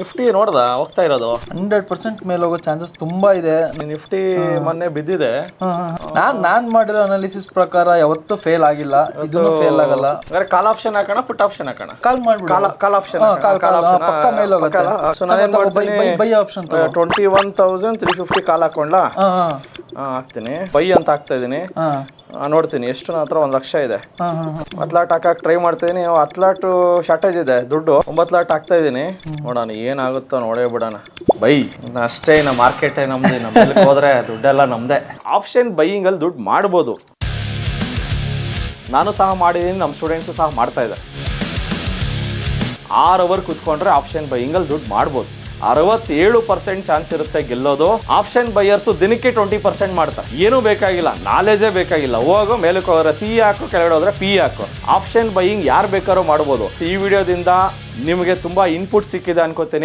Nifty ನೋಡ್ದ ಹೋಗ್ತಾ ಇರೋದು 100% ಮೇಲೆ ಹೋಗೋ ಚಾನ್ಸಸ್ ತುಂಬಾ ಇದೆ. ನಿಫ್ಟಿ ಮೊನ್ನೆ ಬಿದ್ದಿದೆ. ನಾನ್ ಮಾಡಿರೋ ಅನಾಲಿಸಿಸ್ ಪ್ರಕಾರ ಯಾವತ್ತೂ ಫೇಲ್ ಆಗಿಲ್ಲ, ಇದನ್ನು ಫೇಲ್ ಆಗಲ್ಲ. ಕಾಲ್ ಆಪ್ಷನ್ ಹಾಕೋಣ, ಪುಟ್ ಆಪ್ಷನ್ ಹಾಕೋಣ. ಕಾಲ್ ಮಾಡ್ಬಿಡು. ಕಾಲ್ ಆಪ್ಷನ್ ಪಕ್ಕ ಮೇಲೆ ಹೋಗುತ್ತೆ. ಬೈ ಆಪ್ಷನ್ 21,350 ಕಾಲ್ ಹಾಕೊಂಡ್ಲಾ ಹಾಕ್ತೀನಿ. ಬೈ ಅಂತ ಹಾಕ್ತಾ ಇದೀನಿ. ನೋಡ್ತೀನಿ ಎಷ್ಟು. ನನ್ನ ಹತ್ರ 1 ಲಕ್ಷ ಇದೆ. 10 ಲಾಟ್ ಹಾಕಕ್ಕೆ ಟ್ರೈ ಮಾಡ್ತೀನಿ. 10 ಲಾಟ್ ಶಾರ್ಟೇಜ್ ಇದೆ ದುಡ್ಡು. 9 ಲಾಟ್ ಹಾಕ್ತಾ ಇದೀನಿ. ನೋಡೋಣ ಏನಾಗುತ್ತೋ ನೋಡೇ ಬಿಡೋಣ. ಬೈ ಅಷ್ಟೇ, ನಮ್ಮ ಮಾರ್ಕೆಟ್ ನಮ್ದು. ನಮ್ಮಲ್ಲಿ ಹೋದ್ರೆ ದುಡ್ಡೆಲ್ಲ ನಮ್ದೇ. ಆಪ್ಷನ್ ಬೈಯಿಂಗ್ ಅಲ್ಲಿ ದುಡ್ಡು ಮಾಡ್ಬೋದು. ನಾನು ಸಹ ಮಾಡಿದ್ದೀನಿ, ನಮ್ಮ ಸ್ಟೂಡೆಂಟ್ಸು ಸಹ ಮಾಡ್ತಾ ಇದ್ದಾರೆ. 6 ಅವರ್ ಕುತ್ಕೊಂಡ್ರೆ ಆಪ್ಷನ್ ಬೈಯಿಂಗ್ ಅಲ್ಲಿ ದುಡ್ಡು ಮಾಡ್ಬೋದು. 67% ಚಾನ್ಸ್ ಇರುತ್ತೆ ಗೆಲ್ಲೋದು. ಆಪ್ಷನ್ ಬೈಯರ್ಸು ದಿನಕ್ಕೆ 20% ಮಾಡ್ತಾರೆ. ಏನೂ ಬೇಕಾಗಿಲ್ಲ, ನಾಲೆಜೇ ಬೇಕಾಗಿಲ್ಲ. ಹೋಗೋ ಮೇಲಕ್ಕೆ ಹೋದ್ರೆ ಸಿ ಹಾಕು, ಕೆಳಗಡೆ ಹೋದ್ರೆ ಪಿ ಹಾಕು. ಆಪ್ಷನ್ ಬೈಯಿಂಗ್ ಯಾರು ಬೇಕಾದ್ರೂ ಮಾಡ್ಬೋದು. ಈ ವಿಡಿಯೋದಿಂದ ನಿಮಗೆ ತುಂಬಾ ಇನ್ಪುಟ್ ಸಿಕ್ಕಿದೆ ಅನ್ಕೋತೀನಿ.